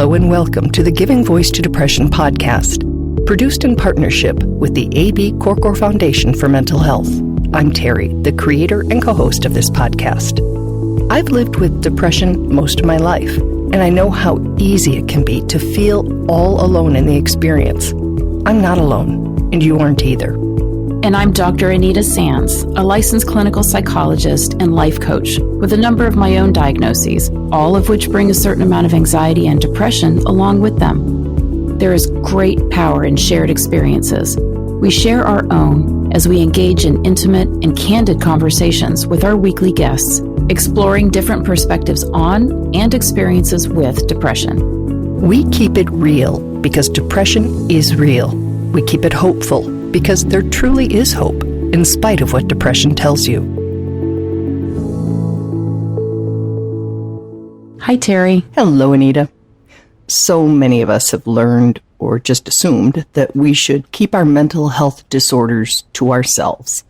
Hello and welcome to the Giving Voice to Depression podcast, produced in partnership with the A.B. Korkor Foundation for Mental Health. I'm Terry, the creator and co-host of this podcast. I've lived with depression most of my life, and I know how easy it can be to feel all alone in the experience. I'm not alone, and you aren't either. And I'm Dr. Anita Sands, a licensed clinical psychologist and life coach with a number of my own diagnoses, all of which bring a certain amount of anxiety and depression along with them. There is great power in shared experiences. We share our own as we engage in intimate and candid conversations with our weekly guests, exploring different perspectives on and experiences with depression. We keep it real because depression is real. We keep it hopeful because there truly is hope, in spite of what depression tells you. Hi, Terry. Hello, Anita. So many of us have learned or just assumed that we should keep our mental health disorders to ourselves.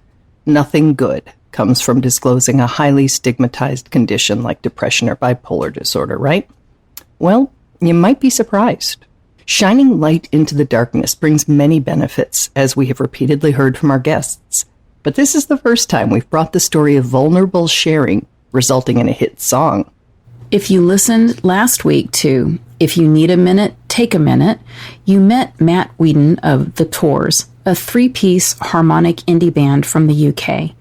Nothing good comes from disclosing a highly stigmatized condition like depression or bipolar disorder, right? Well, you might be surprised. Shining light into the darkness brings many benefits, as we have repeatedly heard from our guests. But this is the first time we've brought the story of vulnerable sharing, resulting in a hit song. If you listened last week to If You Need a Minute, Take a Minute, you met Matt Weeden of The Tours, a three-piece harmonic indie band from the UK.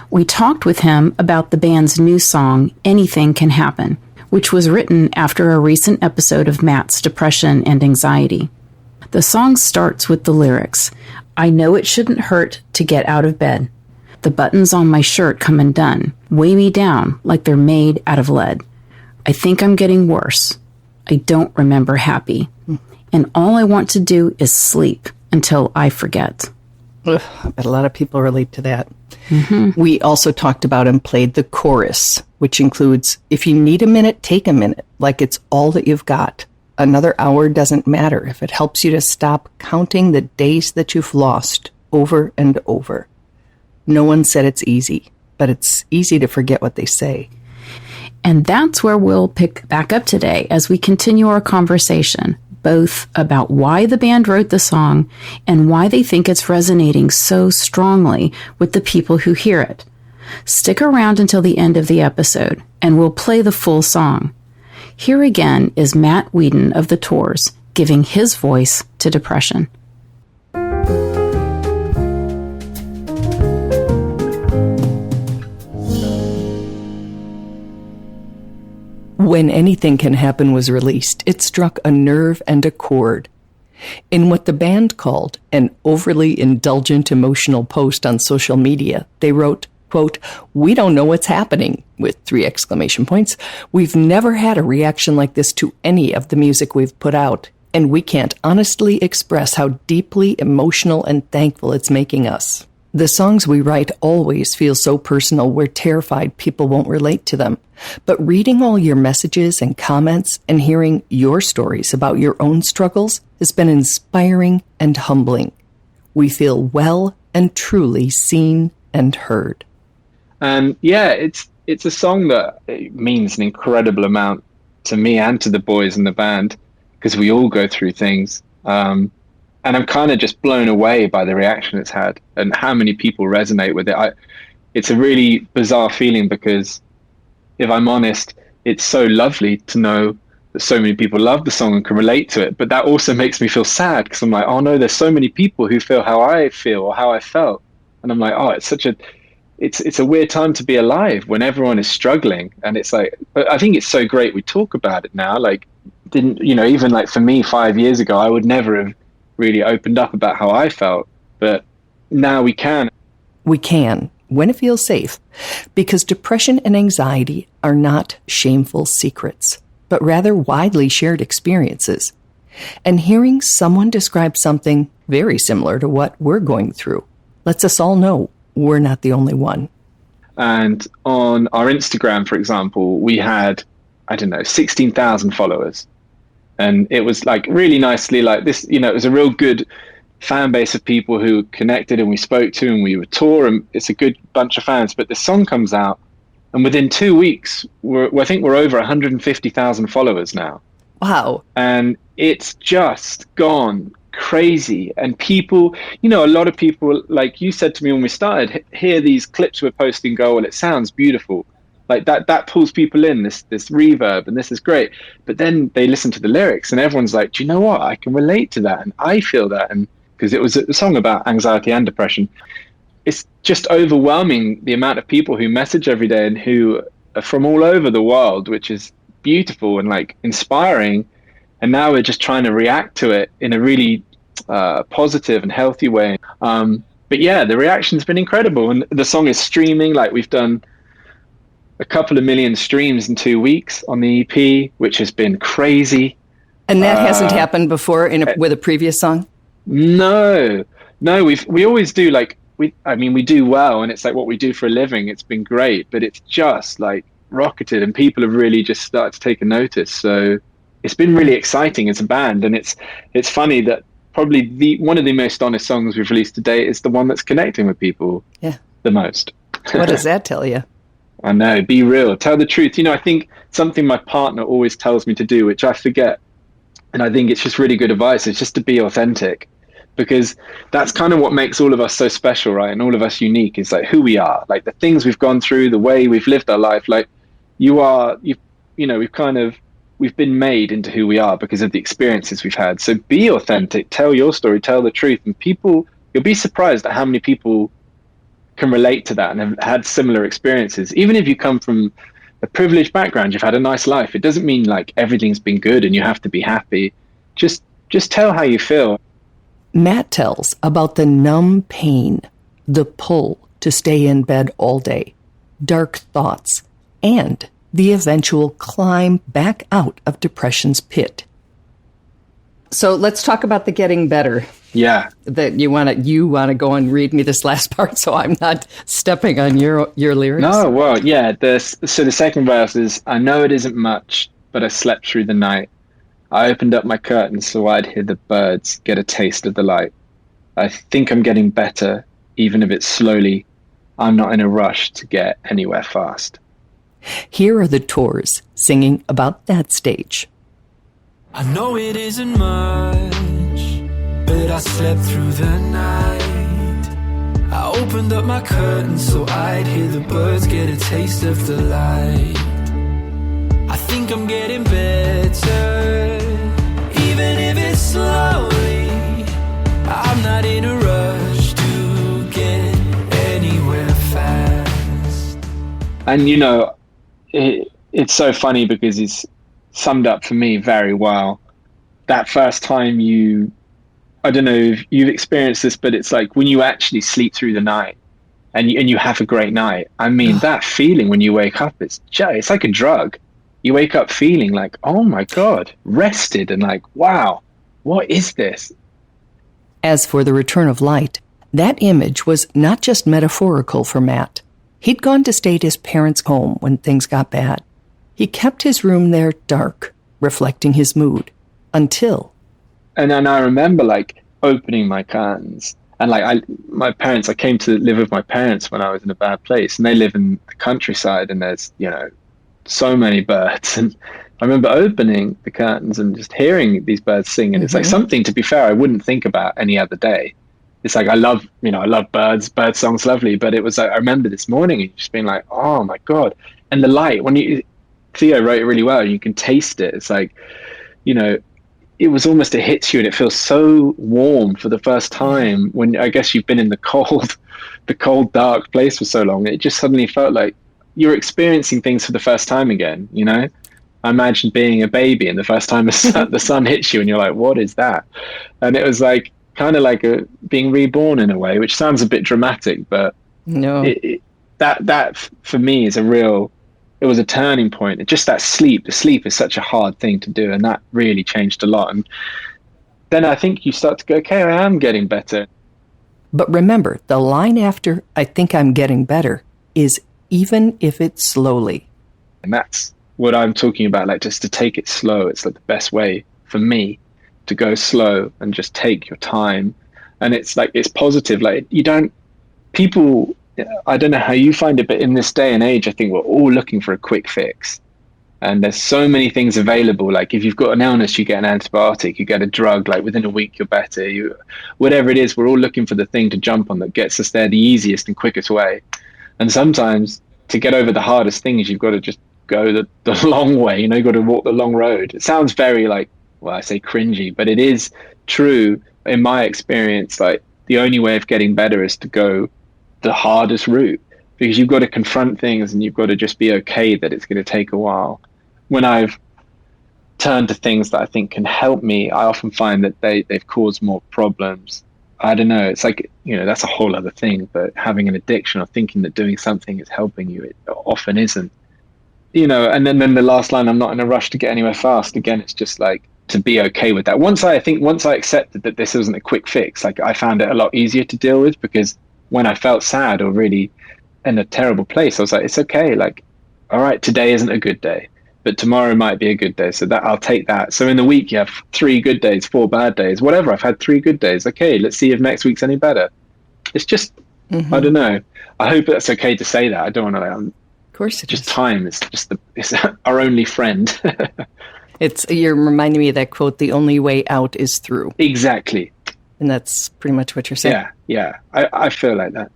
We talked with him about the band's new song, Anything Can Happen, which was written after a recent episode of Matt's depression and anxiety. The song starts with the lyrics, "I know it shouldn't hurt to get out of bed. The buttons on my shirt come undone, weigh me down like they're made out of lead. I think I'm getting worse. I don't remember happy. And all I want to do is sleep until I forget." Ugh, I bet a lot of people relate to that. Mm-hmm. We also talked about and played the chorus, which includes, "If you need a minute, take a minute, like it's all that you've got. Another hour doesn't matter if it helps you to stop counting the days that you've lost over and over." No one said it's easy, but it's easy to forget what they say. And that's where we'll pick back up today as we continue our conversation, both about why the band wrote the song and why they think it's resonating so strongly with the people who hear it. Stick around until the end of the episode, and we'll play the full song. Here again is Matt Weeden of The Tours, giving his voice to depression. When Anything Can Happen was released, it struck a nerve and a chord. In what the band called an overly indulgent emotional post on social media, they wrote, quote, "We don't know what's happening," with 3 exclamation points. "We've never had a reaction like this to any of the music we've put out, and we can't honestly express how deeply emotional and thankful it's making us. The songs we write always feel so personal we're terrified people won't relate to them. But reading all your messages and comments and hearing your stories about your own struggles has been inspiring and humbling. We feel well and truly seen and heard." And yeah, it's a song that it means an incredible amount to me and to the boys in the band, because we all go through things. And I'm kind of just blown away by the reaction it's had and how many people resonate with it. It's a really bizarre feeling because, if I'm honest, it's so lovely to know that so many people love the song and can relate to it. But that also makes me feel sad because I'm like, oh no, there's so many people who feel how I feel or how I felt. And I'm like, oh, it's a weird time to be alive when everyone is struggling. And it's like, but I think it's so great we talk about it now. Like, even like for me 5 years ago, I would never have really opened up about how I felt, but now we can. We can, when it feels safe, because depression and anxiety are not shameful secrets, but rather widely shared experiences. And hearing someone describe something very similar to what we're going through lets us all know we're not the only one. And on our Instagram, for example, we had, 16,000 followers. And it was like really nicely like this, it was a real good fan base of people who connected and we spoke to and we would tour, and it's a good bunch of fans. But the song comes out and within 2 weeks, I think we're over 150,000 followers now. Wow. And it's just gone crazy. And people, you know, a lot of people, like you said to me when we started, hear these clips we're posting, go, well, it sounds beautiful. Like that pulls people in, this reverb, and this is great. But then they listen to the lyrics and everyone's like, do you know what? I can relate to that. And I feel that. And because it was a song about anxiety and depression. It's just overwhelming the amount of people who message every day and who are from all over the world, which is beautiful and like inspiring. And now we're just trying to react to it in a really positive and healthy way. But yeah, the reaction's been incredible. And the song is streaming. Like, we've done a couple of million streams in 2 weeks on the EP, which has been crazy. And that hasn't happened before with a previous song? No, we always do, like, we do well, and it's like what we do for a living. It's been great, but it's just like rocketed, and people have really just started to take a notice. So it's been really exciting as a band. And it's funny that probably one of the most honest songs we've released to date is the one that's connecting with people the most. What does that tell you? I know, be real, tell the truth. You know, I think something my partner always tells me to do, which I forget, and I think it's just really good advice, is just to be authentic. Because that's kind of what makes all of us so special, right? And all of us unique, is like who we are, like the things we've gone through, the way we've lived our life. Like we've been made into who we are because of the experiences we've had. So be authentic, tell your story, tell the truth. And you'll be surprised at how many people can relate to that and have had similar experiences. Even if you come from a privileged background, you've had a nice life, it doesn't mean like everything's been good and you have to be happy. Just tell how you feel. Matt tells about the numb pain, the pull to stay in bed all day, dark thoughts, and the eventual climb back out of depression's pit. So let's talk about the getting better. Yeah. That you want to go and read me this last part so I'm not stepping on your lyrics. No, well, yeah. So the second verse is, I know it isn't much, but I slept through the night. I opened up my curtains so I'd hear the birds get a taste of the light. I think I'm getting better, even if it's slowly. I'm not in a rush to get anywhere fast. Here are the Tours singing about that stage. I know it isn't much, but I slept through the night. I opened up my curtains so I'd hear the birds get a taste of the light. I think I'm getting better, even if it's slowly. I'm not in a rush to get anywhere fast. And you know, it's so funny because it's summed up for me very well. That first time I don't know if you've experienced this, but it's like when you actually sleep through the night and you have a great night. I mean, that feeling when you wake up, it's like a drug. You wake up feeling like, oh my God, rested and like, wow, what is this? As for the return of light, that image was not just metaphorical for Matt. He'd gone to stay at his parents' home when things got bad. He kept his room there dark, reflecting his mood, until... And then I remember like opening my curtains and like I came to live with my parents when I was in a bad place, and they live in the countryside and there's, you know, so many birds. And I remember opening the curtains and just hearing these birds sing. And it's like something, to be fair, I wouldn't think about any other day. It's like, I love birds, bird songs, lovely. But it was like, I remember this morning just being like, oh my God. And the light, Theo wrote it really well. You can taste it. It's like, you know, it was almost, it hits you and it feels so warm for the first time when I guess you've been in the cold, dark place for so long. It just suddenly felt like you're experiencing things for the first time again, you know? I imagine being a baby and the first time the sun hits you and you're like, what is that? And it was like, kind of like being reborn in a way, which sounds a bit dramatic, but no, that for me is it was a turning point. Just that sleep is such a hard thing to do. And that really changed a lot. And then I think you start to go, okay, I am getting better. But remember, the line after, I think I'm getting better, is even if it's slowly. And that's what I'm talking about, like just to take it slow. It's like the best way for me to go slow and just take your time. And it's like, it's positive. Like I don't know how you find it, but in this day and age, I think we're all looking for a quick fix. And there's so many things available. Like if you've got an illness, you get an antibiotic, you get a drug, like within a week, you're better. Whatever it is, we're all looking for the thing to jump on that gets us there the easiest and quickest way. And sometimes to get over the hardest things, you've got to just go the long way, you've got to walk the long road. It sounds very like, well, I say cringy, but it is true in my experience. Like the only way of getting better is to go the hardest route, because you've got to confront things and you've got to just be okay that it's going to take a while. When I've turned to things that I think can help me, I often find that they've caused more problems. I don't know. It's like, that's a whole other thing, but having an addiction or thinking that doing something is helping you, it often isn't. And then the last line, I'm not in a rush to get anywhere fast. Again, it's just like to be okay with that. Once I accepted that this wasn't a quick fix, like I found it a lot easier to deal with, because when I felt sad or really in a terrible place, I was like, it's okay. Like, all right, today isn't a good day, but tomorrow might be a good day. So that I'll take that. So in the week, you have 3 good days, 4 bad days, whatever. I've had 3 good days. Okay, let's see if next week's any better. It's just, I don't know. I hope that's okay to say that. I don't want to, of course it just is. Time. It's our only friend. You're reminding me of that quote, the only way out is through. Exactly. And that's pretty much what you're saying. Yeah. I feel like that.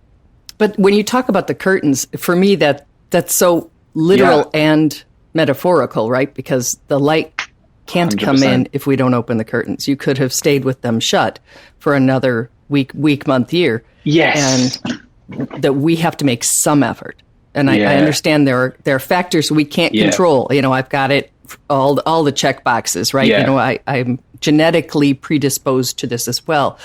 But when you talk about the curtains, for me, that's so literal and metaphorical, right? Because the light can't 100%. come in if we don't open the curtains. You could have stayed with them shut for another week, month, year. Yes. And that we have to make some effort. And I understand there are factors we can't control. I've got it, all the check boxes, right? Yeah. I'm genetically predisposed to this as well.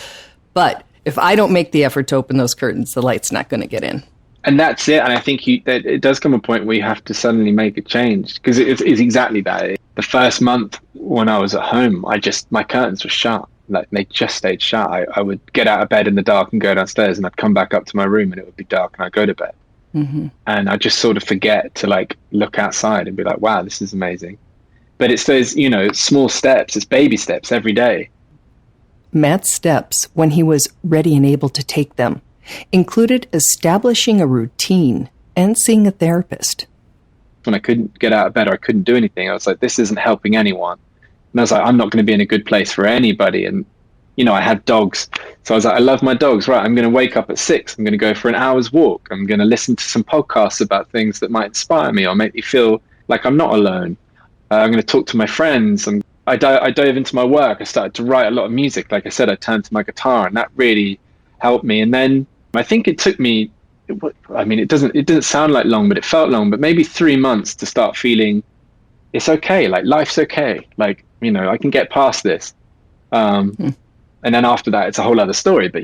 But if I don't make the effort to open those curtains, the light's not going to get in. And that's it. And I think that it does come a point where you have to suddenly make a change, because it's exactly that. The first month when I was at home, my curtains were shut. Like they just stayed shut. I would get out of bed in the dark and go downstairs, and I'd come back up to my room and it would be dark, and I'd go to bed. Mm-hmm. And I just sort of forget to like look outside and be like, wow, this is amazing. But it's those, small steps, it's baby steps every day. Matt's steps, when he was ready and able to take them, included establishing a routine and seeing a therapist. When I couldn't get out of bed or I couldn't do anything, I was like, this isn't helping anyone. And I was like, I'm not going to be in a good place for anybody. And, I had dogs. So I was like, I love my dogs. Right, I'm going to wake up at 6. I'm going to go for an hour's walk. I'm going to listen to some podcasts about things that might inspire me or make me feel like I'm not alone. I'm going to talk to my friends. I dove into my work. I started to write a lot of music. Like I said, I turned to my guitar, and that really helped me. And then I think it took me, it doesn't sound like long, but it felt long, but maybe 3 months to start feeling it's okay. Like life's okay. Like, I can get past this. And then after that, it's a whole other story, but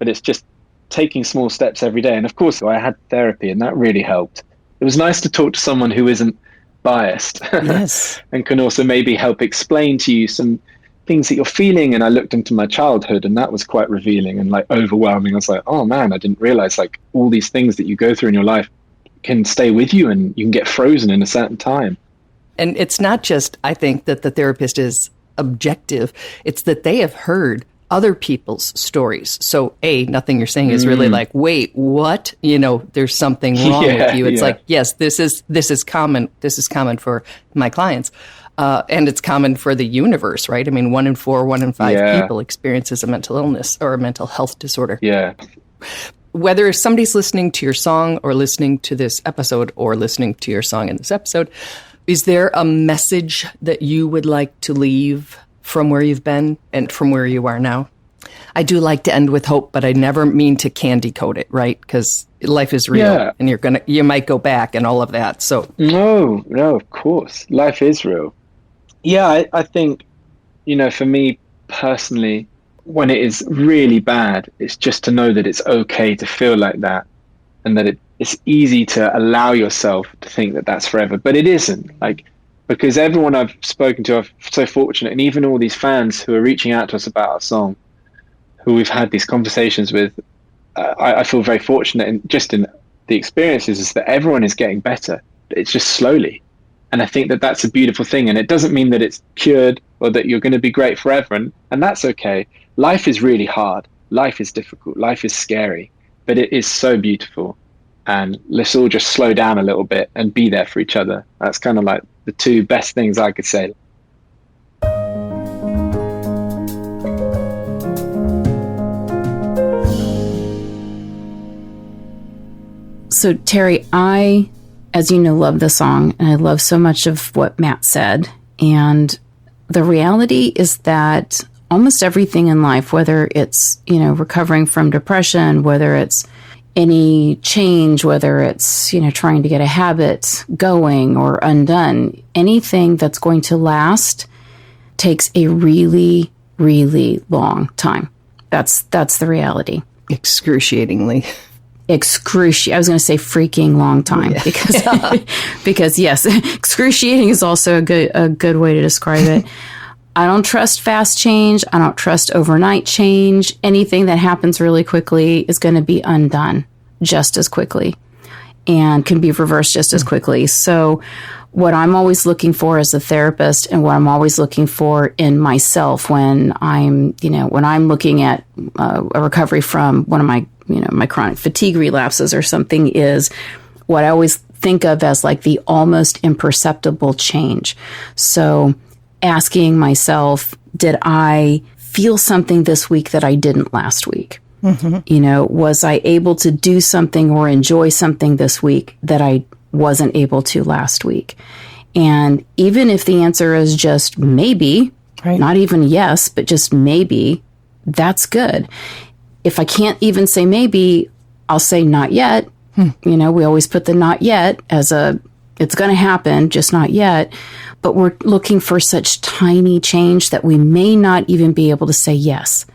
it's just taking small steps every day. And of course, I had therapy, and that really helped. It was nice to talk to someone who isn't biased. Yes. And can also maybe help explain to you some things that you're feeling. And I looked into my childhood, and that was quite revealing and like overwhelming. I was like, oh man, I didn't realize like all these things that you go through in your life can stay with you, and you can get frozen in a certain time. And it's not just, I think, that the therapist is objective. It's that they have heard other people's stories. So nothing you're saying is really like, wait, what? There's something wrong with you. It's like, yes, this is common. This is common for my clients. And it's common for the universe, right? 1 in 4, 1 in 5 people experiences a mental illness or a mental health disorder. Yeah. Whether somebody's listening to your song or listening to this episode or listening to your song in this episode, is there a message that you would like to leave from where you've been and from where you are now? I do like to end with hope, but I never mean to candy coat it, right? Because life is real, and you might go back and all of that. So no, of course, life is real. Yeah, I think, for me personally, when it is really bad, it's just to know that it's okay to feel like that, and that it's easy to allow yourself to think that that's forever, but it isn't. Because everyone I've spoken to, I'm so fortunate, and even all these fans who are reaching out to us about our song, who we've had these conversations with, I feel very fortunate in the experiences is that everyone is getting better. It's just slowly. And I think that that's a beautiful thing. And it doesn't mean that it's cured or that you're going to be great forever. And that's okay. Life is really hard. Life is difficult. Life is scary, but it is so beautiful. And let's all just slow down a little bit and be there for each other. That's kind of like the two best things I could say. So, Terry, I, as you know, love the song, and I love so much of what Matt said. And the reality is that almost everything in life, whether it's, recovering from depression, whether it's any change, whether it's, trying to get a habit going or undone, anything that's going to last takes a really, really long time. That's the reality. Excruciatingly. I was going to say freaking long time, because yes, excruciating is also a good way to describe it. I don't trust fast change. I don't trust overnight change. Anything that happens really quickly is going to be undone just as quickly and can be reversed just as quickly. So what I'm always looking for as a therapist, and what I'm always looking for in myself when I'm looking at a recovery from one of my chronic fatigue relapses or something, is what I always think of as like the almost imperceptible change. So asking myself, did I feel something this week that I didn't last week? Mm-hmm. Was I able to do something or enjoy something this week that I wasn't able to last week? And even if the answer is just maybe, right, not even yes, but just maybe, that's good. If I can't even say maybe, I'll say not yet. We always put the not yet as it's going to happen, just not yet. But we're looking for such tiny change that we may not even be able to say yes.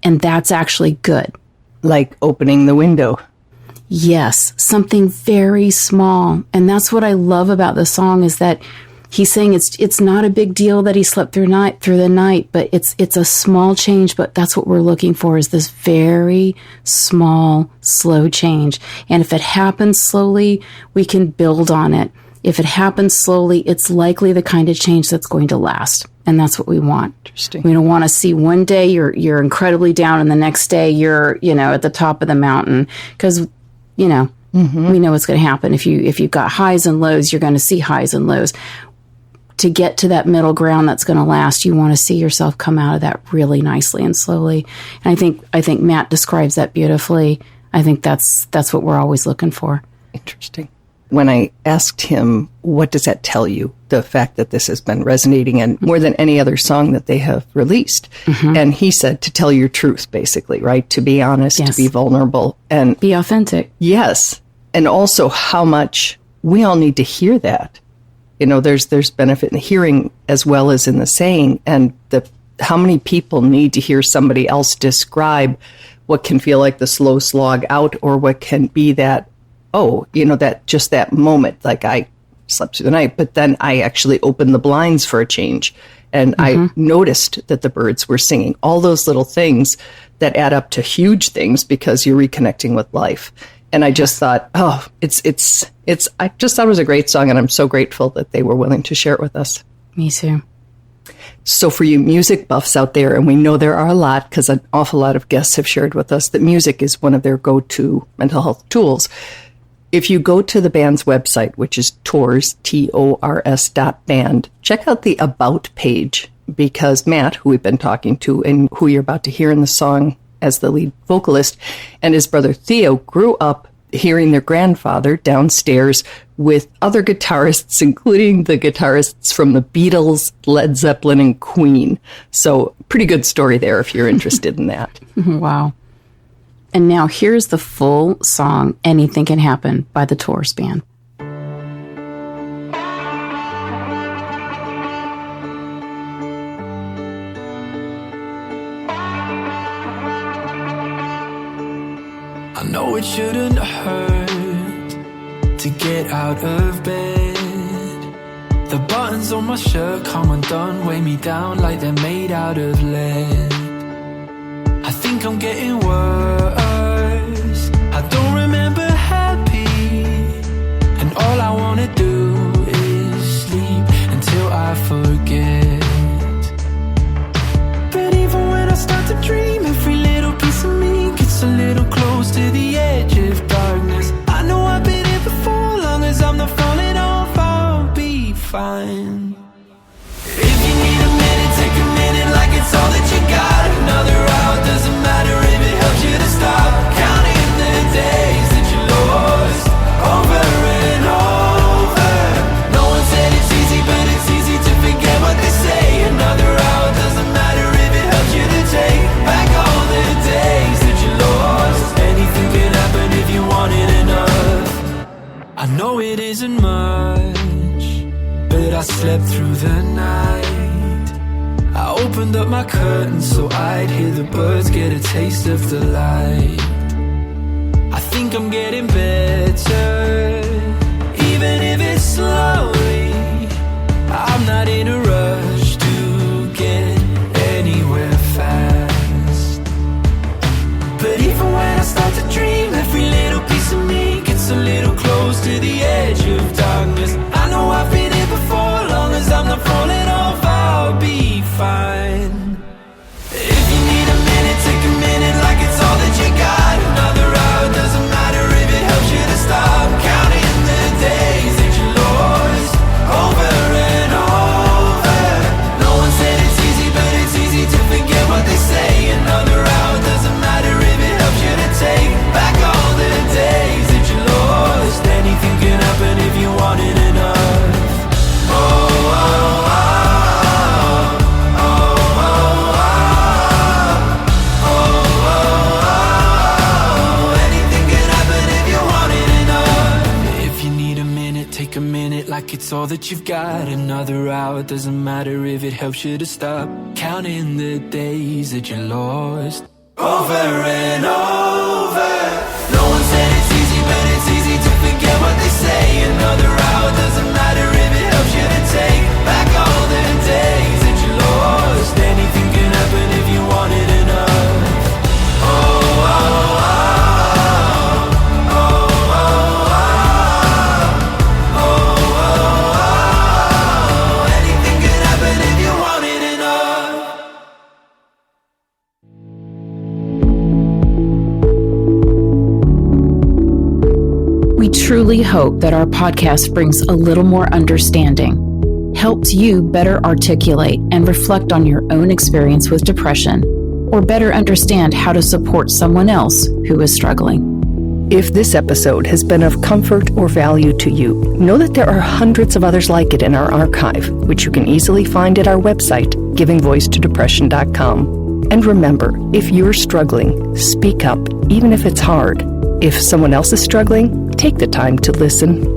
And that's actually good. Like opening the window. Yes, something very small. And that's what I love about the song, is that he's saying it's not a big deal that he slept through the night, but it's a small change. But that's what we're looking for, is this very small, slow change. And if it happens slowly, we can build on it. If it happens slowly, it's likely the kind of change that's going to last. And that's what we want. Interesting. We don't want to see one day you're incredibly down and the next day you're, at the top of the mountain. Because, we know what's going to happen. If you've got highs and lows, you're going to see highs and lows. To get to that middle ground that's going to last, you want to see yourself come out of that really nicely and slowly. And I think Matt describes that beautifully. I think that's what we're always looking for. Interesting. When I asked him, what does that tell you? The fact that this has been resonating and more than any other song that they have released. Mm-hmm. And he said, to tell your truth, basically, right? To be honest, yes, to be vulnerable and be authentic. Yes. And also how much we all need to hear that. There's benefit in the hearing as well as in the saying, and how many people need to hear somebody else describe what can feel like the slow slog out, or what can be that, that moment, like I slept through the night, but then I actually opened the blinds for a change. And I noticed that the birds were singing, all those little things that add up to huge things because you're reconnecting with life. And I just thought, I just thought it was a great song, and I'm so grateful that they were willing to share it with us. Me too. So for you music buffs out there, and we know there are a lot because an awful lot of guests have shared with us that music is one of their go-to mental health tools. If you go to the band's website, which is Tors, TORS.band, check out the About page, because Matt, who we've been talking to and who you're about to hear in the song as the lead vocalist, and his brother Theo grew up hearing their grandfather downstairs with other guitarists, including the guitarists from the Beatles, Led Zeppelin, and Queen. So pretty good story there if you're interested in that. Wow. And now here's the full song, Anything Can Happen, by the Tors Band. I know it shouldn't hurt to get out of bed. The buttons on my shirt come undone, weigh me down like they're made out of lead. I think I'm getting worse. I don't remember happy, and all I wanna do is sleep until I forget. But even when I start to dream, every little piece of me gets a little close to the edge of darkness. I know I've been here before, long as I'm not falling off, I'll be fine. slept through the night. I opened up my curtains so I'd hear the birds get a taste of the light. I think I'm getting better, even if it's slowly. I'm not in a rush to get anywhere fast. But even when I start to dream, every little piece of me gets a little close to the edge of darkness. I know I've been here before, long as I'm not falling off, I'll be fine. If you need a minute, take a minute like it's all that you got. Another hour, doesn't matter if it helps you to stop counting the days that you lost over and over. No one said it's easy, but it's easy to forget what they say. Another hour, doesn't matter if it helps you to take back all the days that you lost. Anything can happen if you want it enough. Oh, oh, oh, oh, oh, oh, oh, oh, oh. Anything can happen if you want it enough. If you need a minute, take a minute like it's all that you've got. Another hour, doesn't matter if it helps you to stop counting the days that you lost over and over. No one said it's easy, but it's easy to forget what they say. Another hour, doesn't matter if it helps you to take back all the days that you lost. Anything can happen if you want it enough. Oh, oh, oh, oh, oh, oh, oh, oh. Anything can happen if you want it enough. We truly hope that our podcast brings a little more understanding, helps you better articulate and reflect on your own experience with depression, or better understand how to support someone else who is struggling. If this episode has been of comfort or value to you, know that there are hundreds of others like it in our archive, which you can easily find at our website, givingvoicetodepression.com. And remember, if you're struggling, speak up, even if it's hard. If someone else is struggling, take the time to listen.